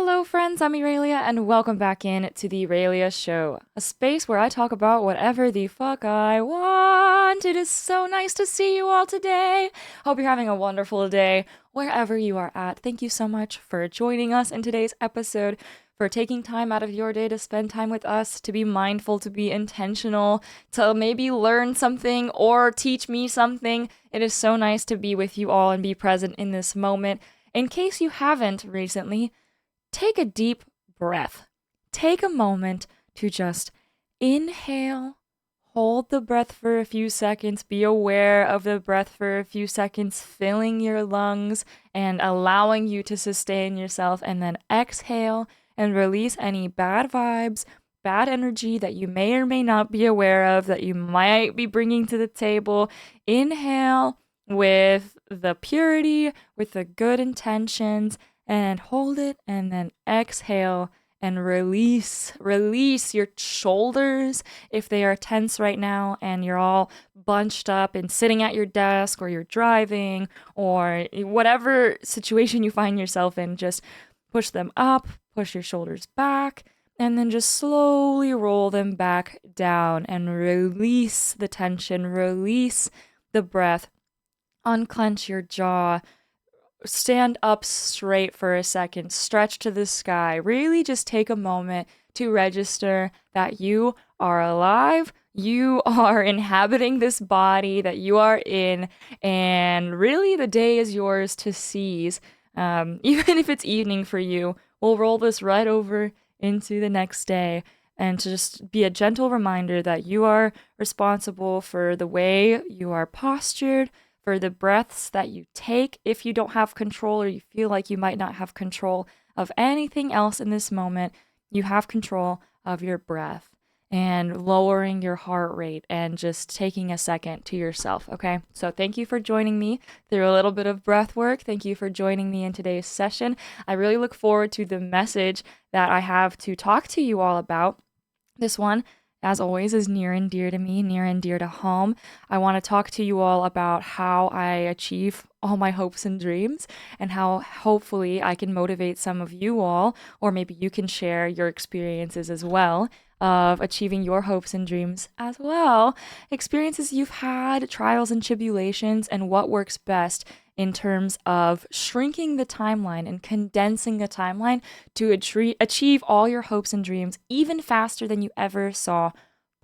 Hello, friends. I'm Eralia, and welcome back in to the Eralia Show, a space where I talk about whatever the fuck I want. It is so nice to see you all today. Hope you're having a wonderful day wherever you are at. Thank you so much for joining us in today's episode, for taking time out of your day to spend time with us, to be mindful, to be intentional, to maybe learn something or teach me something. It is so nice to be with you all and be present in this moment. In case you haven't recently, take a deep breath. Take a moment to just inhale, hold the breath for a few seconds, be aware of the breath for a few seconds, filling your lungs and allowing you to sustain yourself, and then exhale and release any bad vibes, bad energy that you may or may not be aware of, that you might be bringing to the table. Inhale with the purity, with the good intentions, and hold it, and then exhale and release. Release your shoulders if they are tense right now and you're all bunched up and sitting at your desk, or you're driving, or whatever situation you find yourself in. Just push them up, push your shoulders back, and then just slowly roll them back down and release the tension, release the breath, unclench your jaw. Stand up straight for a second, stretch to the sky. Really just take a moment to register that you are alive, you are inhabiting this body that you are in, and really the day is yours to seize. Even if it's evening for you, we'll roll this right over into the next day, and to just be a gentle reminder that you are responsible for the way you are postured, for the breaths that you take. If you don't have control, or you feel like you might not have control of anything else in this moment, you have control of your breath and lowering your heart rate and just taking a second to yourself, okay? So thank you for joining me through a little bit of breath work. Thank you for joining me in today's session. I really look forward to the message that I have to talk to you all about. This one, as always, is near and dear to me, near and dear to home. I want to talk to you all about how I achieve all my hopes and dreams, and how hopefully I can motivate some of you all, or maybe you can share your experiences as well of achieving your hopes and dreams as well. Experiences you've had, trials and tribulations, and what works best in terms of shrinking the timeline and condensing the timeline to achieve all your hopes and dreams even faster than you ever saw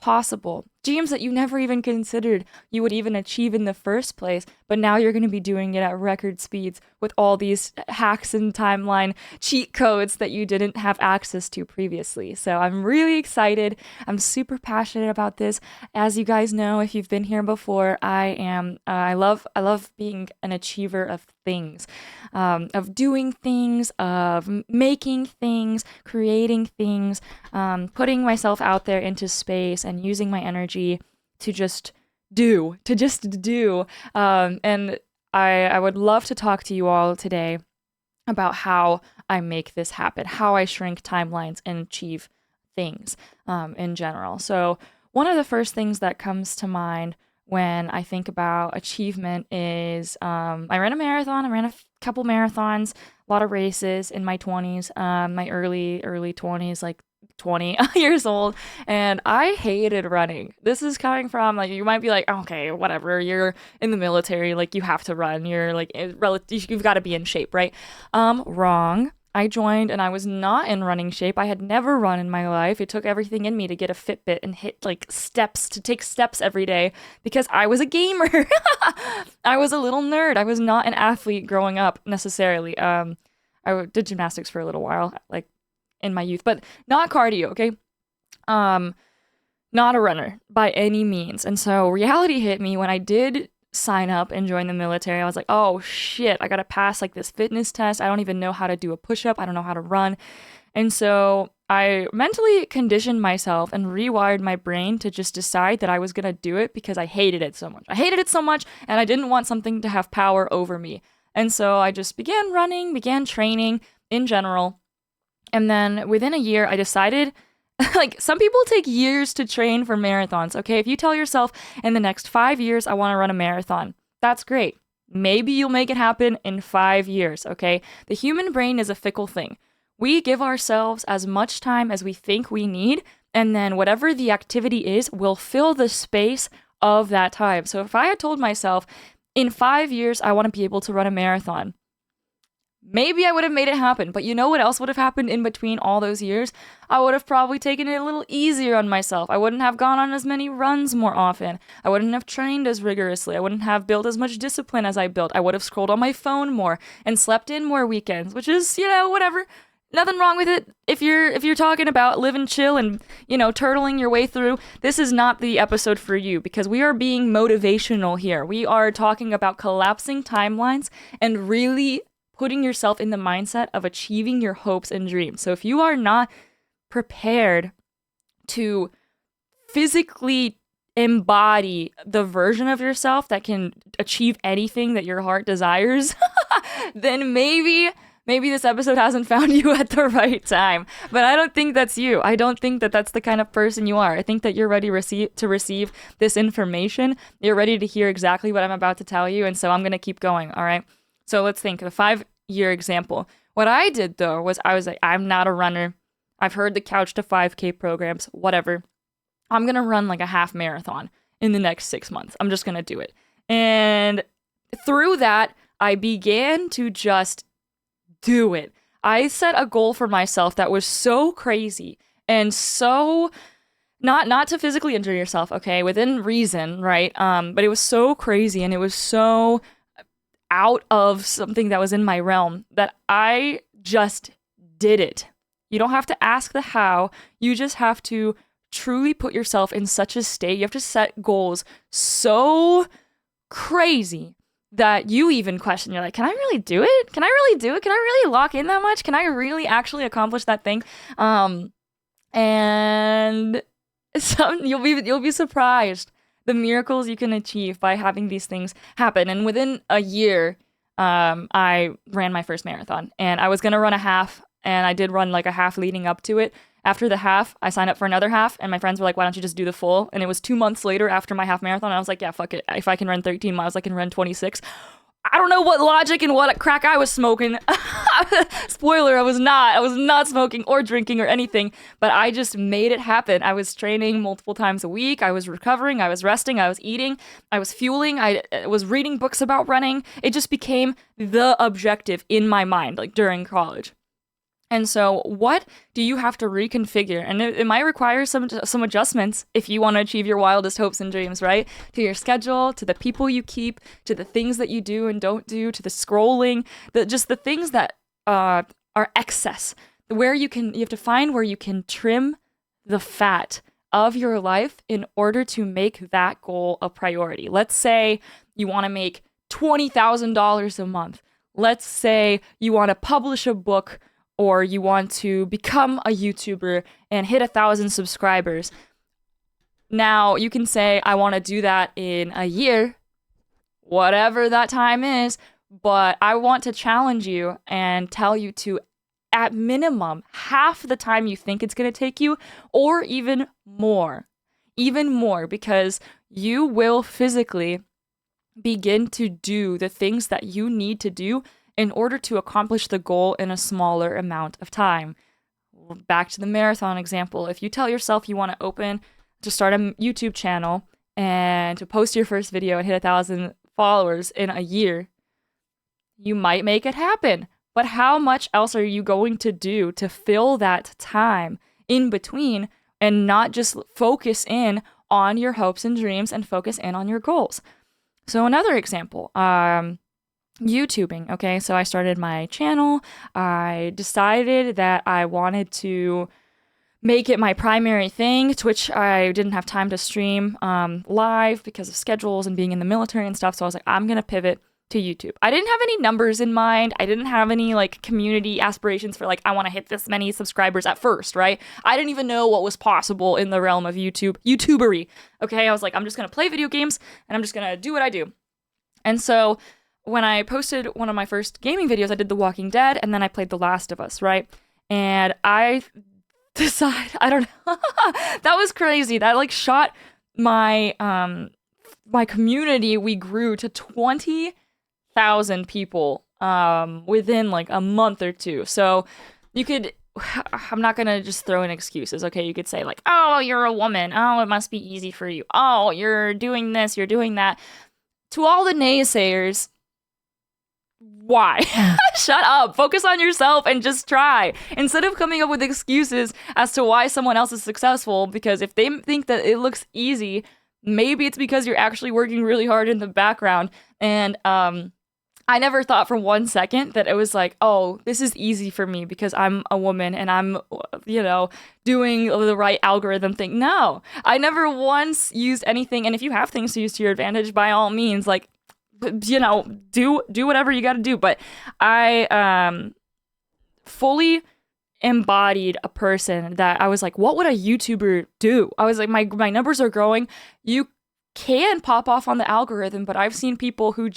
possible. Dreams that you never even considered you would even achieve in the first place, but now you're going to be doing it at record speeds with all these hacks and timeline cheat codes that you didn't have access to previously. So I'm really excited. I'm super passionate about this. As you guys know, if you've been here before, I love being an achiever of things, of doing things, of making things, creating things, putting myself out there into space and using my energy to just do. And I would love to talk to you all today about how I make this happen, how I shrink timelines and achieve things in general. So one of the first things that comes to mind when I think about achievement is I ran a marathon. I ran a couple marathons, a lot of races in my 20s, my early 20s, like 20 years old, and I hated running. This is coming from, like, you might be like, okay, whatever, you're in the military, like, you have to run, you're like, you've got to be in shape, right? Wrong. I joined and I was not in running shape. I had never run in my life. It took everything in me to get a Fitbit and hit like steps, to take steps every day, because I was a gamer. I was a little nerd. I was not an athlete growing up necessarily. I did gymnastics for a little while, like in my youth, but not cardio, okay? Not a runner by any means. And so reality hit me when I did sign up and join the military. I was like, oh shit, I gotta pass like this fitness test. I don't even know how to do a push-up. I don't know how to run. And so I mentally conditioned myself and rewired my brain to just decide that I was gonna do it because I hated it so much. I hated it so much, and I didn't want something to have power over me. And so I just began running, began training in general. And then within a year, I decided, like, some people take years to train for marathons, okay? If you tell yourself, in the next 5 years, I want to run a marathon, that's great. Maybe you'll make it happen in 5 years, okay? The human brain is a fickle thing. We give ourselves as much time as we think we need, and then whatever the activity is will fill the space of that time. So if I had told myself, in 5 years, I want to be able to run a marathon, maybe I would have made it happen. But you know what else would have happened in between all those years? I would have probably taken it a little easier on myself. I wouldn't have gone on as many runs more often. I wouldn't have trained as rigorously. I wouldn't have built as much discipline as I built. I would have scrolled on my phone more and slept in more weekends, which is, whatever. Nothing wrong with it. If you're talking about living chill and, turtling your way through, this is not the episode for you, because we are being motivational here. We are talking about collapsing timelines and really putting yourself in the mindset of achieving your hopes and dreams. So if you are not prepared to physically embody the version of yourself that can achieve anything that your heart desires, then maybe this episode hasn't found you at the right time. But I don't think that's you. I don't think that that's the kind of person you are. I think that you're ready to receive this information. You're ready to hear exactly what I'm about to tell you. And so I'm going to keep going. All right. So let's think. The 5-year example. What I did, though, was I was like, I'm not a runner. I've heard the Couch to 5K programs, whatever. I'm going to run like a half marathon in the next 6 months. I'm just going to do it. And through that, I began to just do it. I set a goal for myself that was so crazy and so not to physically injure yourself, okay, within reason, right? But it was so crazy and it was so out of something that was in my realm that I just did it. You don't have to ask the how. You just have to truly put yourself in such a state. You have to set goals so crazy that you even question. You're like, can I really do it? Can I really do it? Can I really lock in that much? Can I really actually accomplish that thing? And you'll be surprised the miracles you can achieve by having these things happen. And within a year, I ran my first marathon, and I was gonna run a half, and I did run like a half leading up to it. After the half, I signed up for another half, and my friends were like, why don't you just do the full? And it was 2 months later after my half marathon, and I was like, yeah, fuck it. If I can run 13 miles, I can run 26. I don't know what logic and what crack I was smoking. Spoiler, I was not smoking or drinking or anything, but I just made it happen. I was training multiple times a week. I was recovering. I was resting. I was eating. I was fueling. I was reading books about running. It just became the objective in my mind, like during college. And so what do you have to reconfigure? And it might require some adjustments if you want to achieve your wildest hopes and dreams, right? To your schedule, to the people you keep, to the things that you do and don't do, to the scrolling, just the things that are excess. You have to find where you can trim the fat of your life in order to make that goal a priority. Let's say you want to make $20,000 a month. Let's say you want to publish a book, or you want to become a YouTuber and hit 1,000 subscribers. Now, you can say, I want to do that in a year, whatever that time is, but I want to challenge you and tell you to, at minimum, half the time you think it's going to take you, or even more, because you will physically begin to do the things that you need to do in order to accomplish the goal in a smaller amount of time. Back to the marathon example. If you tell yourself you want to start a YouTube channel and to post your first video and hit 1,000 followers in a year, you might make it happen. But how much else are you going to do to fill that time in between and not just focus in on your hopes and dreams and focus in on your goals? So another example, YouTubing. Okay, so I started my channel. I decided that I wanted to make it my primary thing. Twitch, I didn't have time to stream live because of schedules and being in the military and stuff. So I was like, I'm gonna pivot to YouTube. I didn't have any numbers in mind. I didn't have any like community aspirations for like, I want to hit this many subscribers at first, right? I didn't even know what was possible in the realm of YouTubery. Okay, I was like, I'm just gonna play video games and I'm just gonna do what I do. And so when I posted one of my first gaming videos, I did The Walking Dead, and then I played The Last of Us, right? And I decided, I don't know, that was crazy. That like shot my my community. We grew to 20,000 people within like a month or two. So you could, I'm not going to just throw in excuses. Okay. You could say like, oh, you're a woman. Oh, it must be easy for you. Oh, you're doing this, you're doing that. To all the naysayers, why? Shut up. Focus on yourself and just try. Instead of coming up with excuses as to why someone else is successful, because if they think that it looks easy, maybe it's because you're actually working really hard in the background. And I never thought for 1 second that it was like, oh, this is easy for me because I'm a woman and I'm, doing the right algorithm thing. No, I never once used anything. And if you have things to use to your advantage, by all means, like, do whatever you got to do. But I fully embodied a person that I was like, what would a YouTuber do? I was like, my numbers are growing. You can pop off on the algorithm, but I've seen people who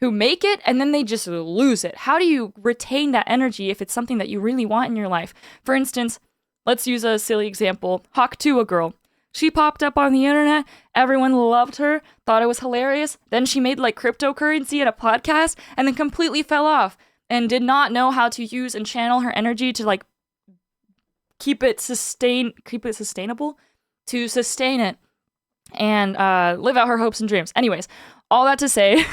make it and then they just lose it. How do you retain that energy if it's something that you really want in your life? For instance, let's use a silly example. Hawk2, girl. She popped up on the internet. Everyone loved her, thought it was hilarious. Then she made like cryptocurrency and a podcast and then completely fell off and did not know how to use and channel her energy to like keep it sustainable, to sustain it and live out her hopes and dreams. Anyways, all that to say,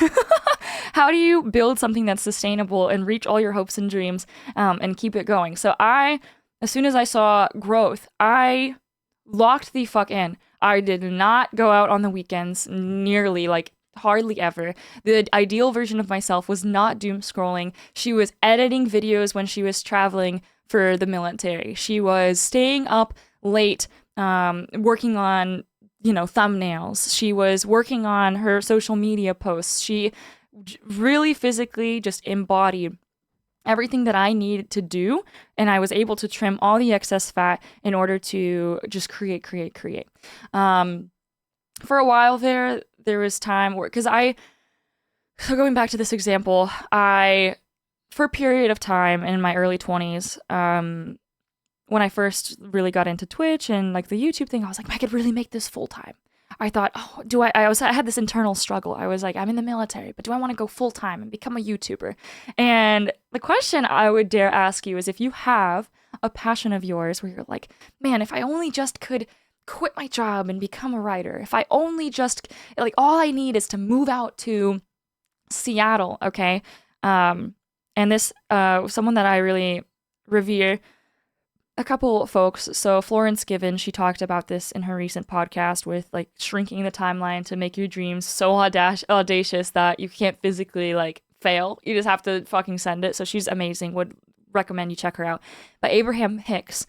how do you build something that's sustainable and reach all your hopes and dreams and keep it going? So as soon as I saw growth, I locked the fuck in. I did not go out on the weekends nearly, like hardly ever. The ideal version of myself was not doom scrolling. She was editing videos when she was traveling for the military. She was staying up late, working on, thumbnails. She was working on her social media posts. She really physically just embodied everything that I needed to do, and I was able to trim all the excess fat in order to just create. For a while there was time where, so going back to this example, for a period of time in my early 20s, when I first really got into Twitch and like the YouTube thing, I was like, I could really make this full time. I thought, I had this internal struggle. I was like, I'm in the military, but do I want to go full time and become a YouTuber? And the question I would dare ask you is, if you have a passion of yours where you're like, man, if I only just could quit my job and become a writer, if I only just, like, all I need is to move out to Seattle, okay? And this, someone that I really revere, a couple folks. So Florence Given, she talked about this in her recent podcast with like shrinking the timeline to make your dreams so audacious that you can't physically like fail. You just have to fucking send it. So she's amazing. Would recommend you check her out. But Abraham Hicks,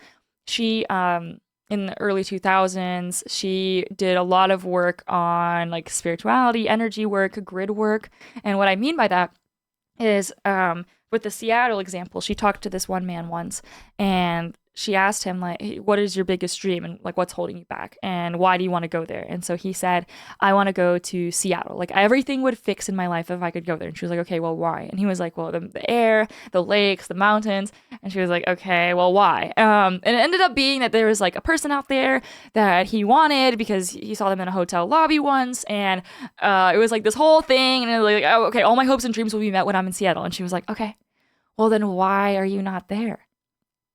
she in the early 2000s, she did a lot of work on like spirituality, energy work, grid work. And what I mean by that is with the Seattle example, she talked to this one man once, and she asked him, like, hey, what is your biggest dream and like what's holding you back and why do you want to go there? And so he said, I want to go to Seattle. Like, everything would fix in my life if I could go there. And she was like, okay, well, why? And he was like, well, the air, the lakes, the mountains. And she was like, okay, well, why? And it ended up being that there was like a person out there that he wanted because he saw them in a hotel lobby once. And it was like this whole thing. And it was like, oh, okay, all my hopes and dreams will be met when I'm in Seattle. And she was like, okay, well, then why are you not there?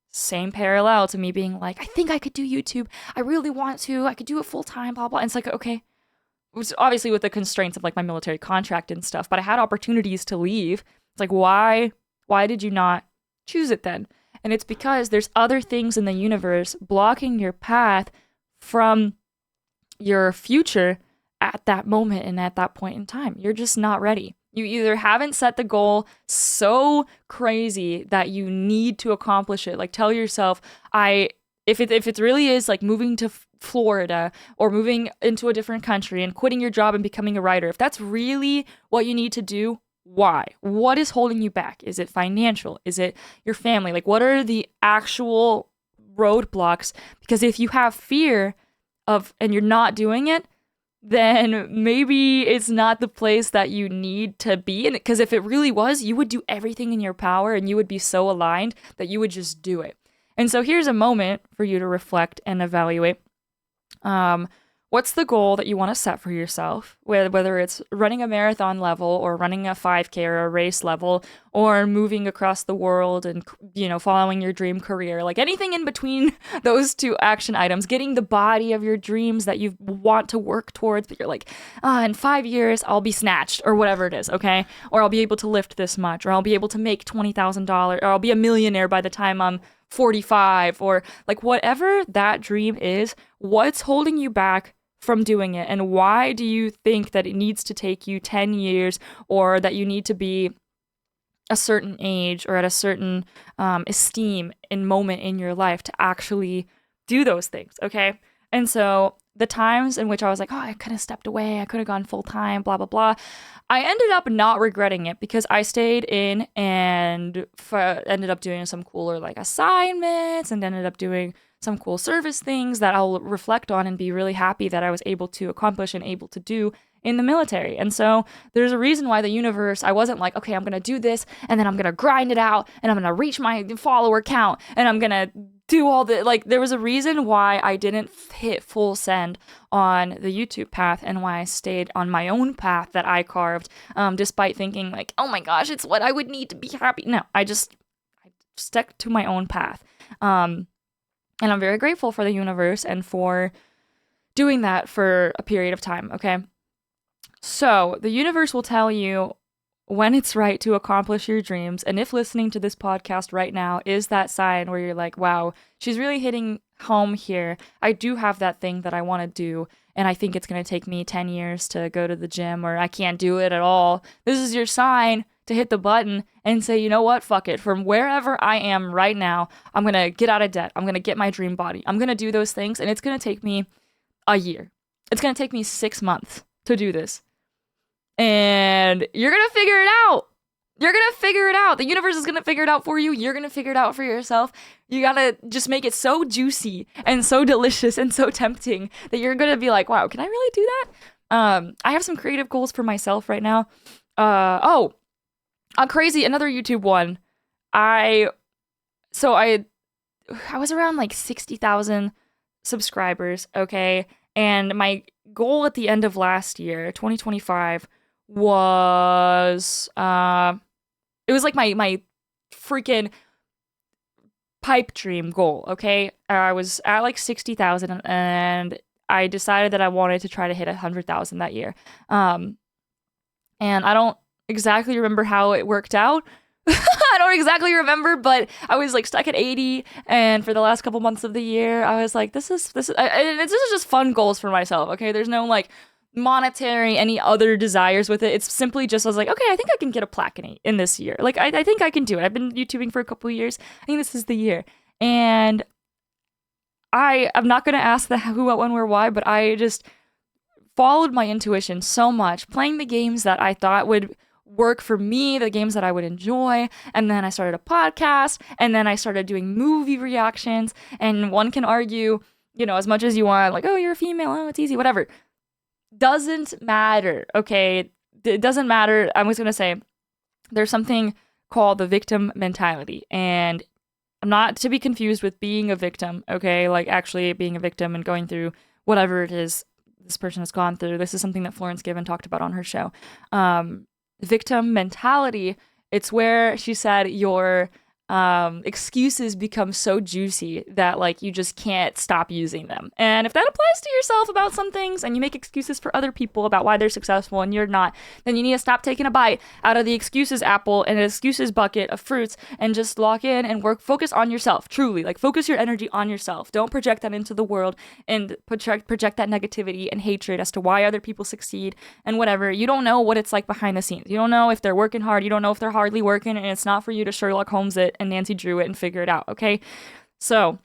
Same parallel to me being like, I think I could do YouTube. I really want to. I could do it full time, blah, blah. And it's like, okay. It was obviously with the constraints of like my military contract and stuff, but I had opportunities to leave. It's like, why did you not choose it then? And it's because there's other things in the universe blocking your path from your future at that moment and at that point in time. You're just not ready. You either haven't set the goal so crazy that you need to accomplish it. Like, tell yourself, if it really is like moving to Florida or moving into a different country and quitting your job and becoming a writer, if that's really what you need to do, why? What is holding you back? Is it financial? Is it your family? Like, what are the actual roadblocks? Because if you have fear of and you're not doing it, then maybe it's not the place that you need to be in. Because if it really was, you would do everything in your power and you would be so aligned that you would just do it. And so here's a moment for you to reflect and evaluate. what's the goal that you want to set for yourself, whether it's running a marathon level or running a 5K or a race level or moving across the world and, following your dream career, like anything in between those two action items, getting the body of your dreams that you want to work towards, but you're like, in 5 years, I'll be snatched or whatever it is, okay? Or I'll be able to lift this much, or I'll be able to make $20,000, or I'll be a millionaire by the time I'm 45, or like whatever that dream is, what's holding you back from doing it? And why do you think that it needs to take you 10 years or that you need to be a certain age or at a certain esteem and moment in your life to actually do those things, okay? And so the times in which I was like, oh, I could have stepped away, I could have gone full time, blah, blah, blah, I ended up not regretting it because I stayed in and ended up doing some cooler like assignments and ended up doing some cool service things that I'll reflect on and be really happy that I was able to accomplish and able to do in the military. And so there's a reason why the universe, I wasn't like, okay, I'm going to do this and then I'm going to grind it out and I'm going to reach my follower count and I'm going to do all the, like, there was a reason why I didn't hit full send on the YouTube path and why I stayed on my own path that I carved, despite thinking like, oh my gosh, it's what I would need to be happy. No, I stuck to my own path. And I'm very grateful for the universe and for doing that for a period of time, okay? So the universe will tell you when it's right to accomplish your dreams. And if listening to this podcast right now is that sign where you're like, wow, she's really hitting home here. I do have that thing that I want to do. And I think it's going to take me 10 years to go to the gym, or I can't do it at all. This is your sign to hit the button and say, you know what, fuck it. From wherever I am right now, I'm going to get out of debt. I'm going to get my dream body. I'm going to do those things. And it's going to take me a year. It's going to take me 6 months to do this. And you're going to figure it out. You're going to figure it out. The universe is going to figure it out for you. You're going to figure it out for yourself. You got to just make it so juicy and so delicious and so tempting that you're going to be like, wow, can I really do that? I have some creative goals for myself right now. A crazy, another YouTube one. I was around like 60,000 subscribers, okay? And my goal at the end of last year, 2025, was it was like my freaking pipe dream goal, okay? I was at like 60,000 and I decided that I wanted to try to hit 100,000 that year. And I don't exactly remember how it worked out. I don't exactly remember, but I was like stuck at 80, and for the last couple months of the year, I was like, this is just fun goals for myself, okay? There's no like monetary, any other desires with it. It's simply just, I was like, okay, I think I can get a plaque in this year. Like, I think I can do it. I've been YouTubing for a couple of years. I think this is the year. And I'm not going to ask the who, what, when, where, why, but I just followed my intuition so much, playing the games that I thought would work for me, the games that I would enjoy. And then I started a podcast, and then I started doing movie reactions. And one can argue, as much as you want, like, oh, you're a female, oh, it's easy, whatever. Doesn't matter, okay? It doesn't matter. I was going to say, there's something called the victim mentality. And I'm not to be confused with being a victim, okay? Like actually being a victim and going through whatever it is this person has gone through. This is something that Florence Given talked about on her show. Victim mentality, it's where she said your excuses become so juicy that like you just can't stop using them. And if that applies to yourself about some things and you make excuses for other people about why they're successful and you're not, then you need to stop taking a bite out of the excuses apple and an excuses bucket of fruits and just lock in and focus on yourself. Truly, like focus your energy on yourself. Don't project that into the world and project that negativity and hatred as to why other people succeed and whatever. You don't know what it's like behind the scenes. You don't know if they're working hard. You don't know if they're hardly working, and it's not for you to Sherlock Holmes it and Nancy Drew it and figure it out, okay? So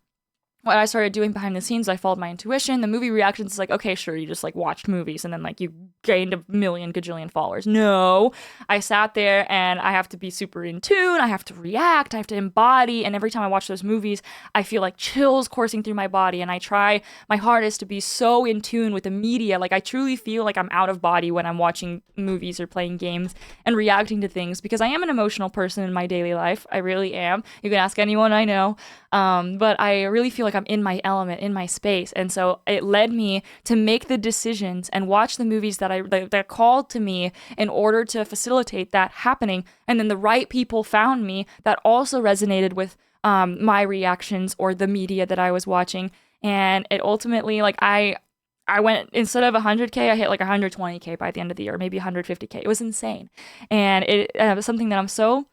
what I started doing behind the scenes, I followed my intuition. The movie reactions is like, okay, sure, you just like watched movies and then like you gained a million gajillion followers. No, I sat there and I have to be super in tune. I have to react. I have to embody. And every time I watch those movies, I feel like chills coursing through my body. And I try my hardest to be so in tune with the media. Like I truly feel like I'm out of body when I'm watching movies or playing games and reacting to things, because I am an emotional person in my daily life. I really am. You can ask anyone I know. But I really feel like like I'm in my element, in my space. And so it led me to make the decisions and watch the movies that called to me in order to facilitate that happening. And then the right people found me that also resonated with my reactions or the media that I was watching. And it ultimately, like, I went, instead of 100K, I hit like 120K by the end of the year, maybe 150K. It was insane. And it was something that I'm so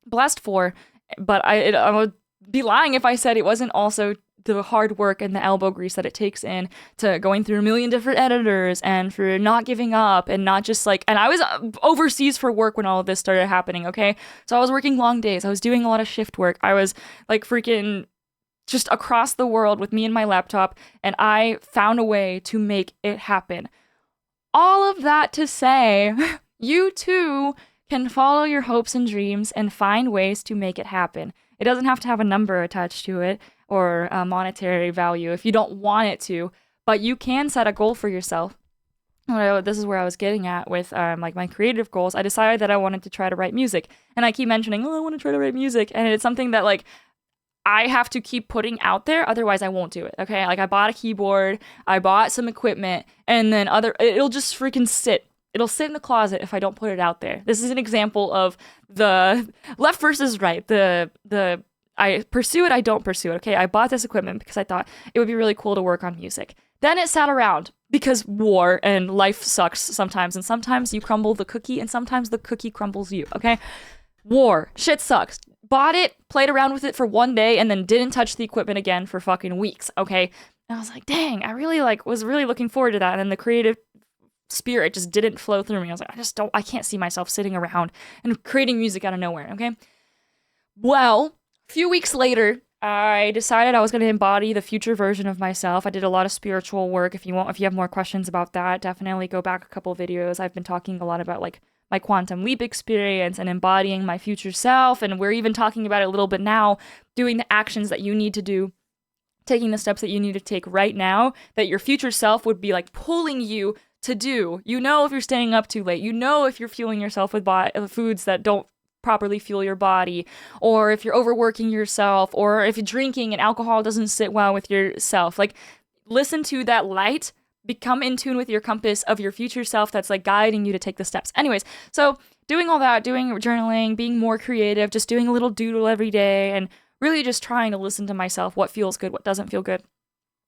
blessed for, but I would be lying if I said it wasn't also the hard work and the elbow grease that it takes in to going through a million different editors and for not giving up and not just like, and I was overseas for work when all of this started happening, okay? So I was working long days. I was doing a lot of shift work. I was like freaking just across the world with me and my laptop, and I found a way to make it happen. All of that to say, you too can follow your hopes and dreams and find ways to make it happen. It doesn't have to have a number attached to it or a monetary value if you don't want it to, but you can set a goal for yourself. This is where I was getting at with like my creative goals. I decided that I wanted to try to write music, and I keep mentioning, I want to try to write music, and it's something that like I have to keep putting out there, otherwise I won't do it, okay? Like I bought a keyboard, I bought some equipment, and then it'll just freaking sit. It'll sit in the closet if I don't put it out there. This is an example of the left versus right. I pursue it, I don't pursue it, okay? I bought this equipment because I thought it would be really cool to work on music. Then it sat around because war and life sucks sometimes, and sometimes you crumble the cookie, and sometimes the cookie crumbles you, okay? War. Shit sucks. Bought it, played around with it for one day, and then didn't touch the equipment again for fucking weeks, okay? And I was like, dang, I really was really looking forward to that, and then the creative spirit just didn't flow through me. I was like, I can't see myself sitting around and creating music out of nowhere, okay? Well, a few weeks later, I decided I was going to embody the future version of myself. I did a lot of spiritual work. If you have more questions about that, definitely go back a couple videos. I've been talking a lot about like my quantum leap experience and embodying my future self, and we're even talking about it a little bit now, doing the actions that you need to do, taking the steps that you need to take right now that your future self would be like pulling you to do. You know if you're staying up too late. You know if you're fueling yourself with foods that don't properly fuel your body, or if you're overworking yourself, or if drinking and alcohol doesn't sit well with yourself. Like, listen to that light, become in tune with your compass of your future self that's like guiding you to take the steps. Anyways, so doing all that, doing journaling, being more creative, just doing a little doodle every day, and really just trying to listen to myself, what feels good, what doesn't feel good.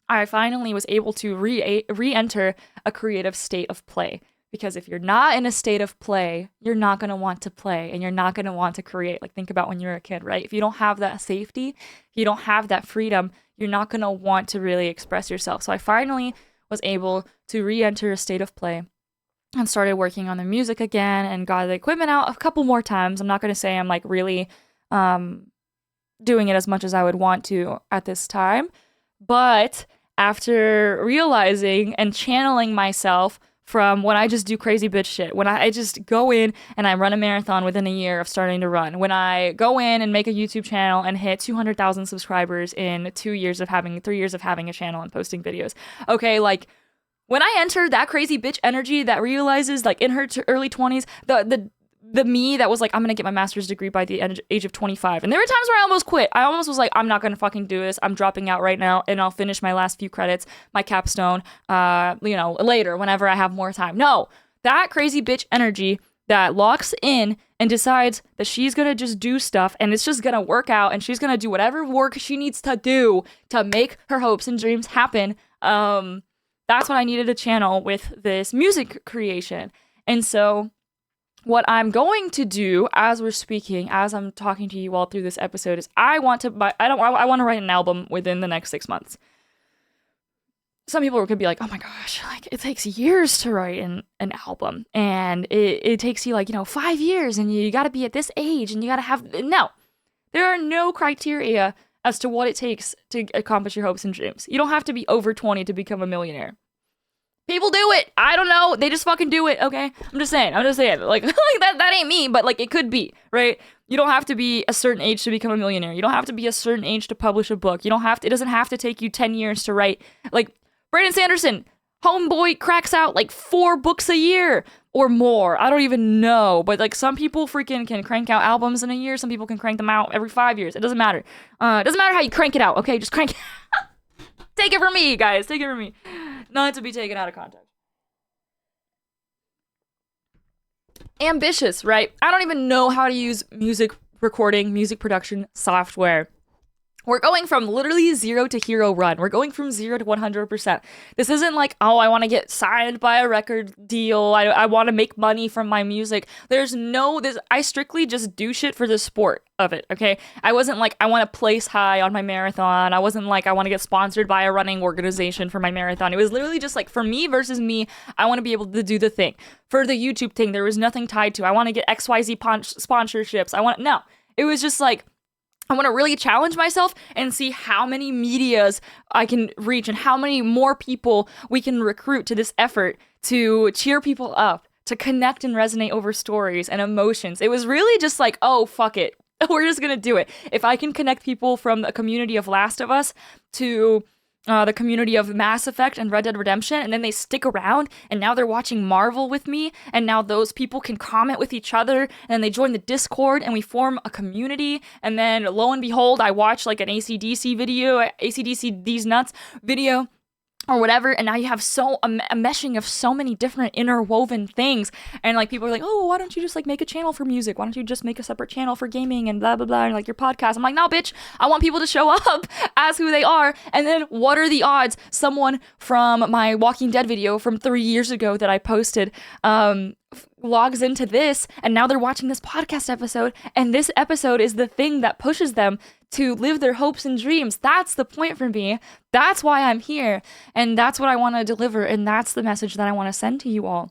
I finally was able to re-enter a creative state of play. Because if you're not in a state of play, you're not going to want to play, and you're not going to want to create. Like, think about when you're a kid, right? If you don't have that safety, if you don't have that freedom, you're not going to want to really express yourself. So I finally was able to re-enter a state of play and started working on the music again and got the equipment out a couple more times. I'm not going to say I'm like really doing it as much as I would want to at this time. But after realizing and channeling myself from when I just do crazy bitch shit, when I just go in and I run a marathon within a year of starting to run, when I go in and make a YouTube channel and hit 200,000 subscribers in 3 years of having a channel and posting videos. Okay, like when I entered that crazy bitch energy that realizes like in her early 20s, the me that was like, I'm gonna get my master's degree by the age of 25. And there were times where I almost quit. I almost was like, I'm not gonna fucking do this. I'm dropping out right now, and I'll finish my last few credits, my capstone, later, whenever I have more time. No, that crazy bitch energy that locks in and decides that she's gonna just do stuff and it's just gonna work out, and she's gonna do whatever work she needs to do to make her hopes and dreams happen. That's what I needed to channel with this music creation. And so what I'm going to do as we're speaking, as I'm talking to you all through this episode, is I want to write an album within the next 6 months. Some people could be like, oh my gosh, like it takes years to write an album, and it takes you like, 5 years, and you got to be at this age, and you got to have, no, there are no criteria as to what it takes to accomplish your hopes and dreams. You don't have to be over 20 to become a millionaire. People do it. I don't know. They just fucking do it, okay? I'm just saying. Like that ain't me, but like it could be, right? You don't have to be a certain age to become a millionaire. You don't have to be a certain age to publish a book. It doesn't have to take you 10 years to write. Like Brandon Sanderson, homeboy cracks out like 4 books a year or more. I don't even know, but like some people freaking can crank out albums in a year. Some people can crank them out every 5 years. It doesn't matter. It doesn't matter how you crank it out, okay? Just crank it out. Take it from me, guys. Take it from me. Not to be taken out of context. Ambitious, right? I don't even know how to use music recording, music production software. We're going from literally 0 to hero run. We're going from 0 to 100%. This isn't like, oh, I want to get signed by a record deal. I want to make money from my music. I strictly just do shit for the sport of it, okay? I wasn't like, I want to place high on my marathon. I wasn't like, I want to get sponsored by a running organization for my marathon. It was literally just like, for me versus me, I want to be able to do the thing. For the YouTube thing, there was nothing tied to, I want to get XYZ sponsorships. No. It was just like, I want to really challenge myself and see how many medias I can reach and how many more people we can recruit to this effort to cheer people up, to connect and resonate over stories and emotions. It was really just like, oh, fuck it. We're just going to do it. If I can connect people from the community of Last of Us to the community of Mass Effect and Red Dead Redemption, and then they stick around, and now they're watching Marvel with me, and now those people can comment with each other, and they join the Discord, and we form a community, and then lo and behold, I watch like an AC/DC video, AC/DC These Nuts video, or whatever, and now you have a meshing of so many different interwoven things, and like people are like, oh, why don't you just like make a channel for music? Why don't you just make a separate channel for gaming and blah blah blah, and like your podcast? I'm like, no, bitch, I want people to show up as who they are. And then what are the odds someone from my Walking Dead video from 3 years ago that I posted logs into this, and now they're watching this podcast episode, and this episode is the thing that pushes them to live their hopes and dreams. That's the point for me. That's why I'm here, and that's what I want to deliver, and that's the message that I want to send to you all.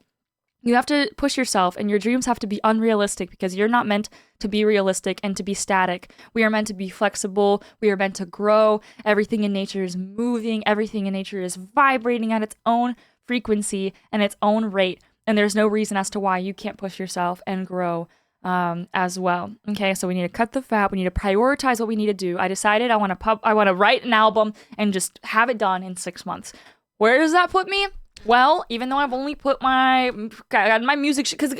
You have to push yourself, and your dreams have to be unrealistic, because you're not meant to be realistic and to be static. We are meant to be flexible. We are meant to grow. Everything in nature is moving. Everything in nature is vibrating at its own frequency and its own rate. And there's no reason as to why you can't push yourself and grow as well. Okay, so we need to cut the fat. We need to prioritize what we need to do. I decided I want to write an album and just have it done in 6 months. Where does that put me? Well, even though I've only put my music, because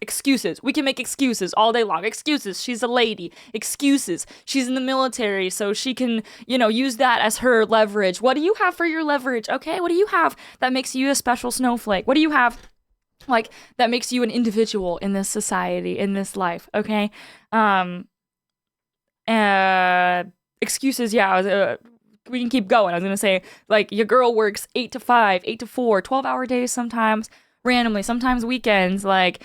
excuses. We can make excuses all day long. Excuses. She's a lady. Excuses. She's in the military, so she can, use that as her leverage. What do you have for your leverage? Okay, what do you have that makes you a special snowflake? What do you have that makes you an individual in this society, in this life, okay? Excuses, yeah, we can keep going. I was gonna say, like, your girl works 8 to 5, 8 to 4, 12-hour days sometimes, randomly, sometimes weekends, like,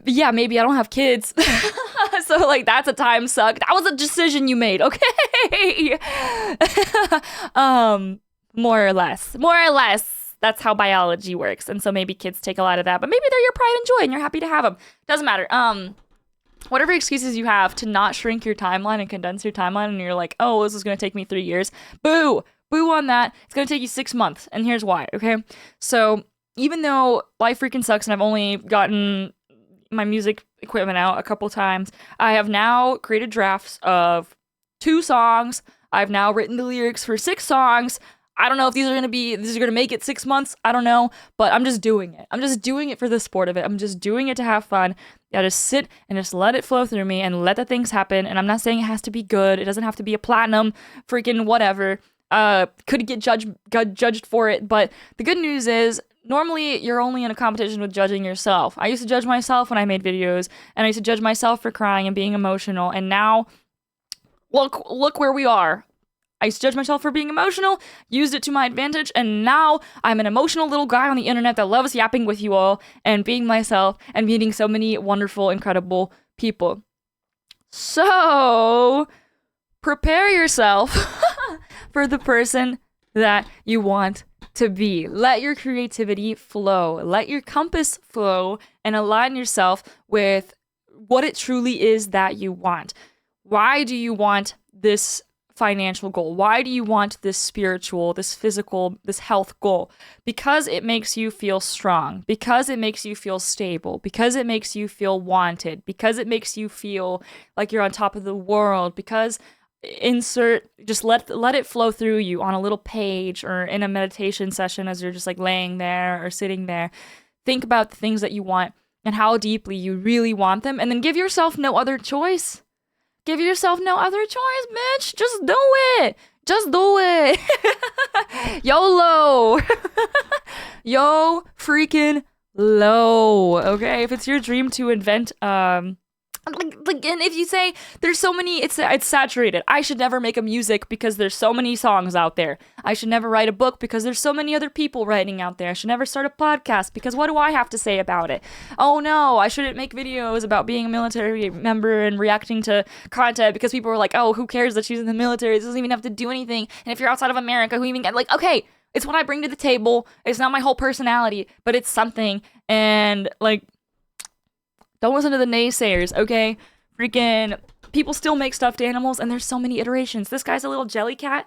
yeah, maybe I don't have kids, so, like, that's a time suck. That was a decision you made, okay? More or less. That's how biology works. And so maybe kids take a lot of that, but maybe they're your pride and joy and you're happy to have them. Doesn't matter. Whatever excuses you have to not shrink your timeline and condense your timeline, and you're like, oh, this is going to take me 3 years. Boo on that. It's going to take you 6 months. And here's why, okay? So even though life freaking sucks and I've only gotten my music equipment out a couple times, I have now created drafts of 2 songs. I've now written the lyrics for 6 songs. I don't know if these are going to make it 6 months. I don't know, but I'm just doing it. I'm just doing it for the sport of it. I'm just doing it to have fun. I just sit and just let it flow through me and let the things happen. And I'm not saying it has to be good. It doesn't have to be a platinum, freaking whatever. Could get judged for it. But the good news is, normally you're only in a competition with judging yourself. I used to judge myself when I made videos, and I used to judge myself for crying and being emotional. And now, look where we are. I used to judge myself for being emotional, used it to my advantage, and now I'm an emotional little guy on the internet that loves yapping with you all and being myself and meeting so many wonderful, incredible people. So, prepare yourself for the person that you want to be. Let your creativity flow. Let your compass flow and align yourself with what it truly is that you want. Why do you want this financial goal? Why do you want this spiritual, this physical, this health goal? Because it makes you feel strong, because it makes you feel stable, because it makes you feel wanted, because it makes you feel like you're on top of the world, because just let it flow through you on a little page or in a meditation session as you're just like laying there or sitting there. Think about the things that you want and how deeply you really want them, and then give yourself no other choice. Give yourself no other choice, bitch. Just do it. Just do it. YOLO. Yo freaking low. Okay, if it's your dream to invent and if you say there's so many, it's saturated. I should never make a music because there's so many songs out there. I should never write a book because there's so many other people writing out there. I should never start a podcast because what do I have to say about it? Oh no, I shouldn't make videos about being a military member and reacting to content because people are like, oh, who cares that she's in the military? This doesn't even have to do anything. And if you're outside of America, who even get like, okay, it's what I bring to the table. It's not my whole personality, but it's something. And like, don't listen to the naysayers, okay? Freaking people still make stuffed animals, and there's so many iterations. This guy's a little jelly cat.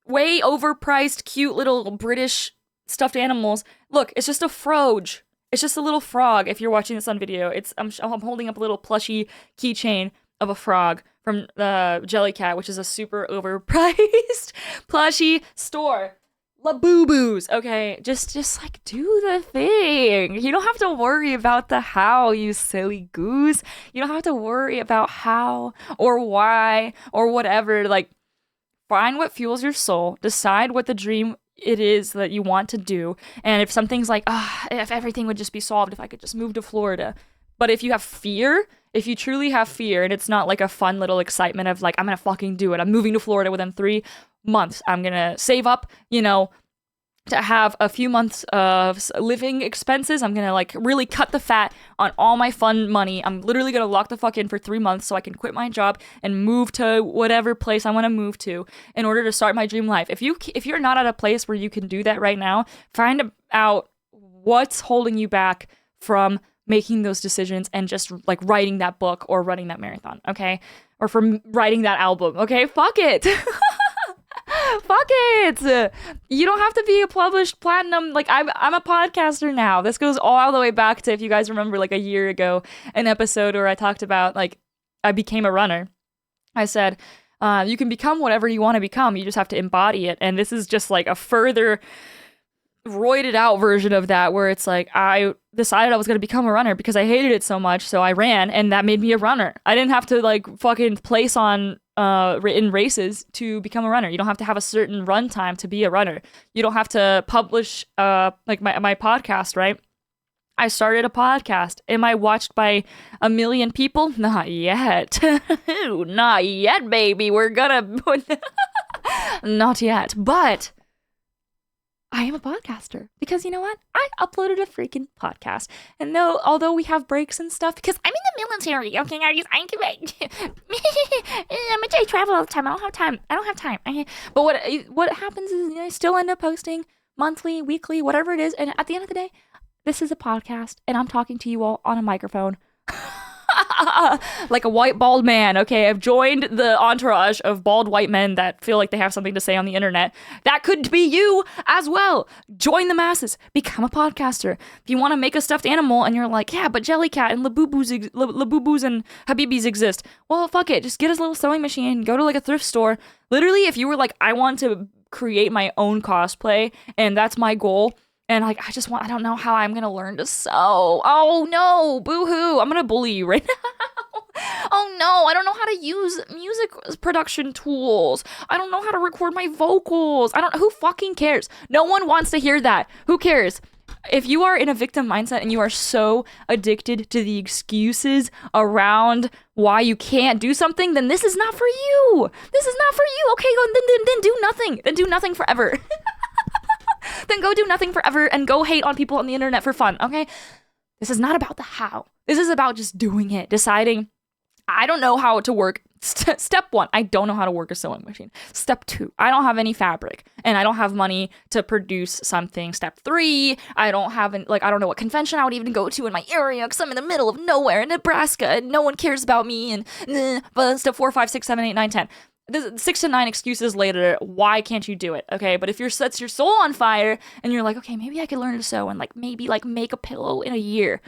Way overpriced, cute little British stuffed animals. Look, it's just a froge. It's just a little frog. If you're watching this on video, I'm holding up a little plushy keychain of a frog from the Jellycat, which is a super overpriced plushie store. Laboo-boos, okay? Just like do the thing. You don't have to worry about the how, you silly goose. You don't have to worry about how or why or whatever. Like, find what fuels your soul. Decide what the dream it is that you want to do. And if something's like, if everything would just be solved if I could just move to Florida. But if you have fear, if you truly have fear and it's not like a fun little excitement of like, I'm gonna fucking do it. I'm moving to Florida within 3 months. I'm gonna save up, to have a few months of living expenses. I'm gonna like really cut the fat on all my fun money. I'm literally gonna lock the fuck in for 3 months so I can quit my job and move to whatever place I want to move to in order to start my dream life. If you're not at a place where you can do that right now, find out what's holding you back from making those decisions and just like writing that book or running that marathon, okay? Or from writing that album, okay? Fuck it. Fuck it. You don't have to be a published platinum. Like I'm a podcaster now. This goes all the way back to, if you guys remember, like a year ago, an episode where I talked about like I became a runner. I said, you can become whatever you want to become. You just have to embody it. And this is just like a further roided out version of that, where it's like I decided I was going to become a runner because I hated it so much, so I ran, and that made me a runner. I didn't have to like fucking place on in races to become a runner. You don't have to have a certain run time to be a runner. You don't have to publish like my podcast, right? I started a podcast. Am I watched by 1 million people? Not yet. Not yet, baby. We're gonna not yet, but I am a podcaster because you know what? I uploaded a freaking podcast. And although we have breaks and stuff, because I'm in the military, okay, guys, I travel all the time. I don't have time. But what happens is I still end up posting monthly, weekly, whatever it is. And at the end of the day, this is a podcast, and I'm talking to you all on a microphone. Like a white bald man, okay? I've joined the entourage of bald white men that feel like they have something to say on the internet. That could be you as well. Join the masses. Become a podcaster. If you want to make a stuffed animal and you're like, yeah, but Jellycat and Labubu's and Habibis exist. Well, fuck it. Just get a little sewing machine. Go to like a thrift store. Literally, if you were like, I want to create my own cosplay and that's my goal, and like, I don't know how I'm gonna learn to sew. Oh no, boo-hoo, I'm gonna bully you right now. Oh no, I don't know how to use music production tools. I don't know how to record my vocals. Who fucking cares? No one wants to hear that. Who cares? If you are in a victim mindset and you are so addicted to the excuses around why you can't do something, then this is not for you. This is not for you. Okay, then do nothing. Then do nothing forever. Then go do nothing forever and go hate on people on the internet for fun, okay? This is not about the how. This is about just doing it, deciding, I don't know how to work. Step 1, I don't know how to work a sewing machine. Step 2, I don't have any fabric and I don't have money to produce something. Step 3, I don't know what convention I would even go to in my area because I'm in the middle of nowhere in Nebraska and no one cares about me. And but step 4, 5, 6, 7, 8, 9, 10. 6 to 9 excuses later, why can't you do it? Okay, but if sets your soul on fire and you're like, okay, maybe I could learn to sew and like maybe like make a pillow in a year.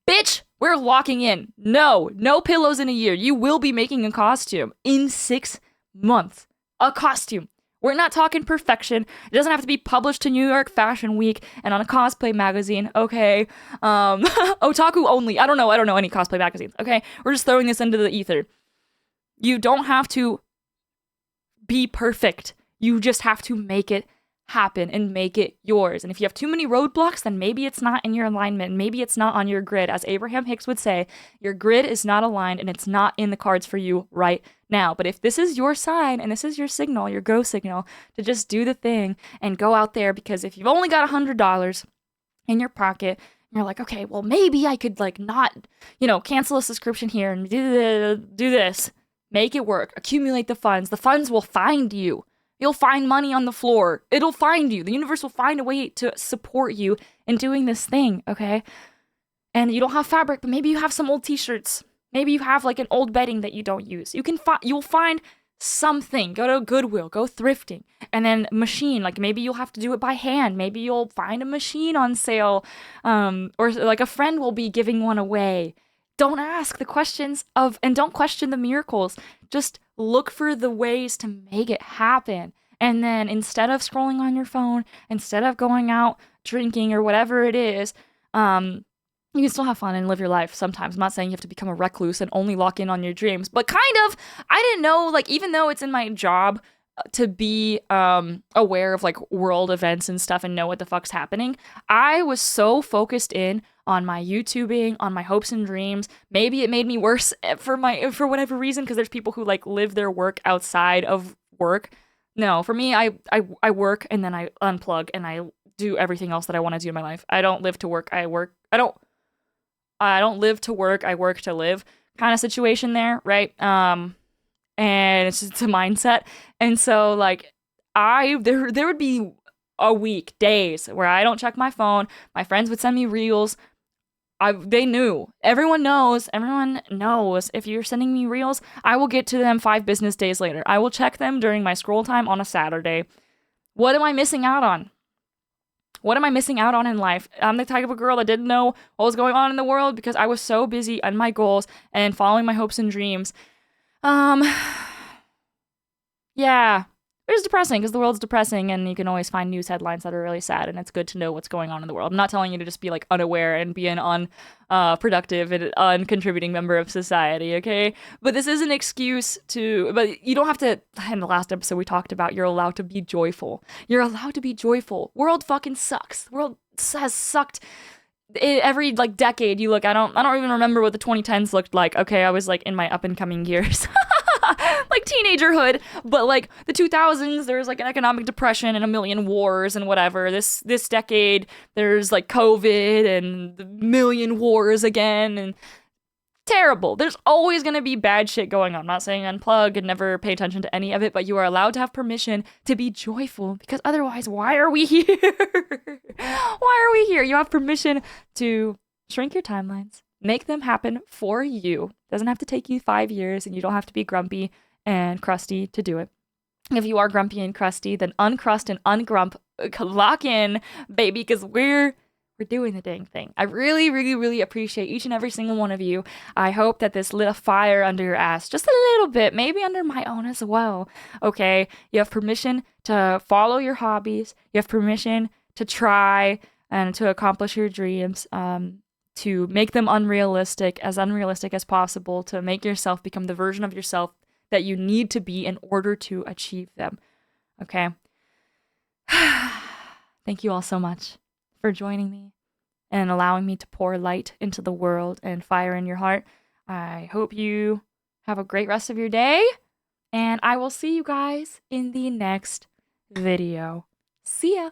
Bitch, we're locking in. No pillows in a year. You will be making a costume in 6 months. A costume. We're not talking perfection. It doesn't have to be published to New York Fashion Week and on a cosplay magazine, okay? Otaku only. I don't know any cosplay magazines, okay? We're just throwing this into the ether. You don't have to be perfect. You just have to make it happen and make it yours. And if you have too many roadblocks, then maybe it's not in your alignment. Maybe it's not on your grid. As Abraham Hicks would say, your grid is not aligned and it's not in the cards for you right now. But if this is your sign and this is your signal, your go signal to just do the thing and go out there, because if you've only got $100 in your pocket, you're like, okay, well, maybe I could like not, cancel a subscription here and do this. Make it work. Accumulate the funds. The funds will find you. You'll find money on the floor. It'll find you. The universe will find a way to support you in doing this thing, okay? And you don't have fabric, but maybe you have some old t-shirts. Maybe you have like an old bedding that you don't use. You'll find something. Go to Goodwill, go thrifting. And then machine, like maybe you'll have to do it by hand. Maybe you'll find a machine on sale. Or like a friend will be giving one away. Don't ask the questions and don't question the miracles. Just look for the ways to make it happen. And then instead of scrolling on your phone, instead of going out drinking or whatever it is, you can still have fun and live your life sometimes. I'm not saying you have to become a recluse and only lock in on your dreams, but kind of. I didn't know, like, even though it's in my job to be aware of like world events and stuff and know what the fuck's happening, I was so focused in on my YouTubing, on my hopes and dreams. Maybe it made me worse for whatever reason, because there's people who like live their work outside of work. No, for me, I work and then I unplug and I do everything else that I want to do in my life. I don't live to work. I work. I don't live to work. I work to live kind of situation there, right? And it's just a mindset. And so like there would be a week, days where I don't check my phone. My friends would send me reels. They knew. Everyone knows if you're sending me reels, I will get to them 5 business days later. I will check them during my scroll time on a Saturday. What am I missing out on? What am I missing out on in life? I'm the type of girl that didn't know what was going on in the world because I was so busy on my goals and following my hopes and dreams. Yeah. It's depressing because the world's depressing and you can always find news headlines that are really sad, and it's good to know what's going on in the world. I'm not telling you to just be like unaware and be an unproductive and uncontributing member of society, okay? But this is an excuse but you don't have to. In the last episode we talked about you're allowed to be joyful. You're allowed to be joyful. World fucking sucks. The world has sucked. Every like decade you look, I don't even remember what the 2010s looked like. Okay, I was like in my up and coming years. Like teenagerhood, but like the 2000s, there was like an economic depression and a million wars and whatever. This decade, there's like COVID and the million wars again, and terrible. There's always going to be bad shit going on. I'm not saying unplug and never pay attention to any of it, but you are allowed to have permission to be joyful, because otherwise, why are we here? Why are we here? You have permission to shrink your timelines. Make them happen for you. Doesn't have to take you 5 years, and you don't have to be grumpy and crusty to do it. If you are grumpy and crusty, then uncrust and ungrump. Lock in, baby, because we're doing the dang thing. I really, really, really appreciate each and every single one of you. I hope that this lit a fire under your ass just a little bit, maybe under my own as well. Okay, you have permission to follow your hobbies. You have permission to try and to accomplish your dreams. To make them unrealistic as possible, to make yourself become the version of yourself that you need to be in order to achieve them. Okay? Thank you all so much for joining me and allowing me to pour light into the world and fire in your heart. I hope you have a great rest of your day, and I will see you guys in the next video. See ya!